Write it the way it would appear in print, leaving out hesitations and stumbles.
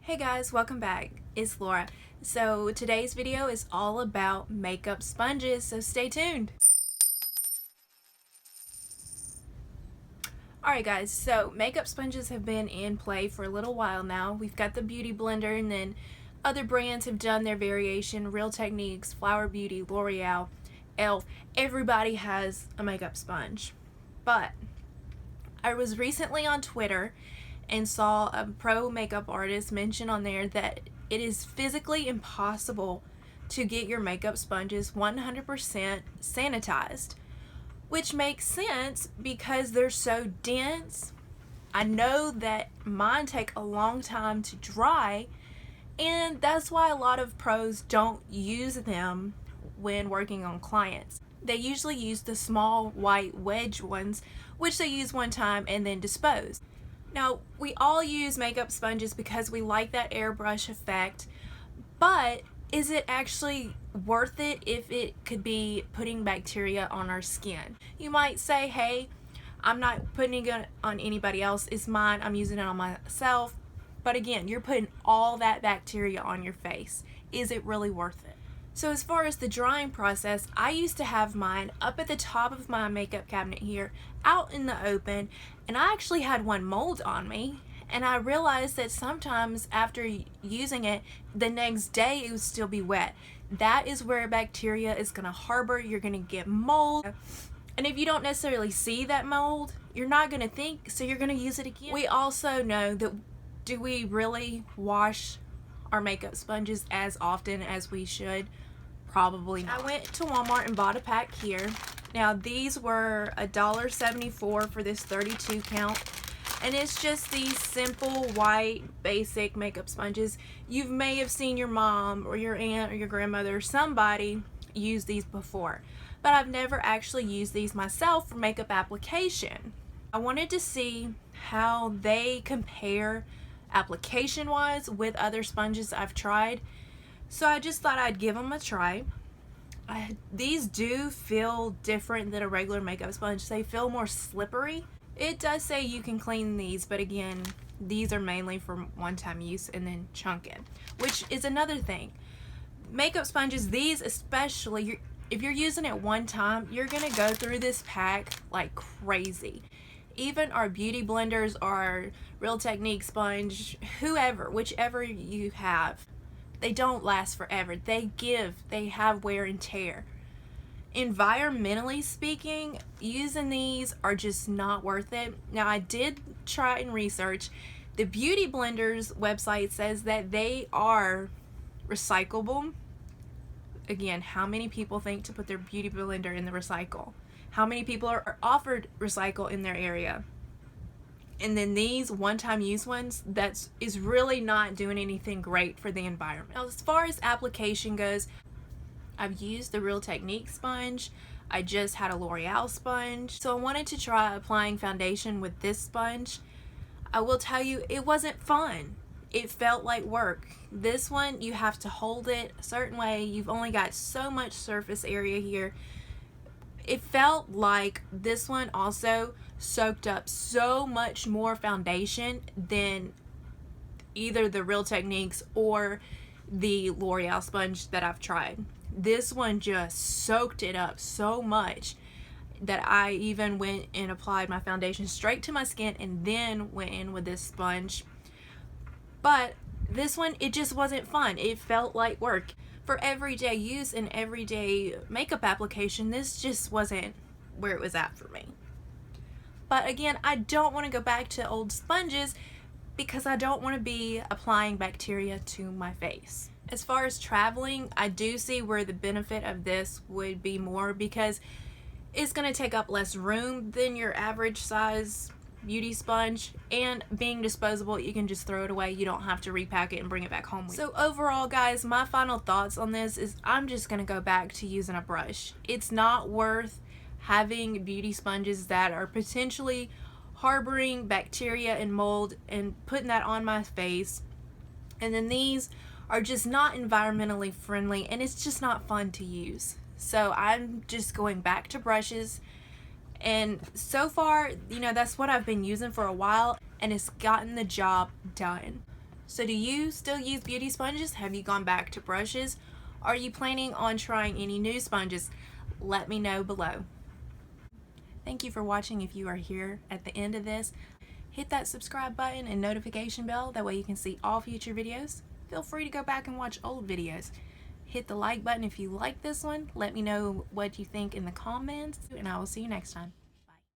Hey guys, welcome back. It's Laura. So today's video is all about makeup sponges, so stay tuned. Alright guys, so makeup sponges have been in play for a little while now. We've got the Beauty Blender, and then other brands have done their variation. Real Techniques, Flower Beauty, L'Oreal, ELF. Everybody has a makeup sponge. But I was recently on Twitter and saw a pro makeup artist mention on there that it is physically impossible to get your makeup sponges 100% sanitized, which makes sense because they're so dense. I know that mine take a long time to dry, and that's why a lot of pros don't use them when working on clients. They usually use the small white wedge ones, which they use one time and then dispose. Now, we all use makeup sponges because we like that airbrush effect, but is it actually worth it if it could be putting bacteria on our skin? You might say, hey, I'm not putting it on anybody else, it's mine, I'm using it on myself. But again, you're putting all that bacteria on your face. Is it really worth it? So as far as the drying process, I used to have mine up at the top of my makeup cabinet here, out in the open, and I actually had one mold on me, and I realized that sometimes after using it, the next day it would still be wet. That is where bacteria is going to harbor. You're going to get mold, and if you don't necessarily see that mold, you're not going to think, so you're going to use it again. We also know that, do we really wash our makeup sponges as often as we should? Probably not. I went to Walmart and bought a pack here. Now these were $1.74 for this 32 count, and it's just these simple white basic makeup sponges. You may have seen your mom or your aunt or your grandmother or somebody use these before, but I've never actually used these myself for makeup application. I wanted to see how they compare application wise with other sponges I've tried, so I just thought I'd give them a try. These do feel different than a regular makeup sponge. They feel more slippery. It does say you can clean these, but again, these are mainly for one-time use and then chunk it, which is another thing. Makeup sponges, these especially, if you're using it one time, you're gonna go through this pack like crazy. Even our beauty blenders, our Real Technique sponge, whichever you have, they don't last forever. They have wear and tear. Environmentally speaking, using these are just not worth it. Now, I did try and research. The Beauty Blenders website says that they are recyclable. Again, how many people think to put their beauty blender in the recycle? How many people are offered recycle in their area? And then these one-time use ones, that is really not doing anything great for the environment. Now, as far as application goes, I've used the Real Technique sponge. I just had a L'Oreal sponge. So I wanted to try applying foundation with this sponge. I will tell you, it wasn't fun. It felt like work. This one, you have to hold it a certain way. You've only got so much surface area here. It felt like this one also soaked up so much more foundation than either the Real Techniques or the L'Oreal sponge that I've tried. This one just soaked it up so much that I even went and applied my foundation straight to my skin and then went in with this sponge. But this one, it just wasn't fun. It felt like work. For everyday use and everyday makeup application, this just wasn't where it was at for me. But again, I don't want to go back to old sponges because I don't want to be applying bacteria to my face. As far as traveling, I do see where the benefit of this would be more, because it's going to take up less room than your average size beauty sponge, and being disposable, you can just throw it away. You don't have to repack it and bring it back home with you. So overall, guys, my final thoughts on this is I'm just going to go back to using a brush. It's not worth having beauty sponges that are potentially harboring bacteria and mold and putting that on my face. And then these are just not environmentally friendly, and it's just not fun to use. So I'm just going back to brushes. And so far, that's what I've been using for a while, and it's gotten the job done. So do you still use beauty sponges? Have you gone back to brushes? Are you planning on trying any new sponges? Let me know below. Thank you for watching. If you are here at the end of this, hit that subscribe button and notification bell. That way you can see all future videos. Feel free to go back and watch old videos. Hit the like button if you like this one. Let me know what you think in the comments, and I will see you next time.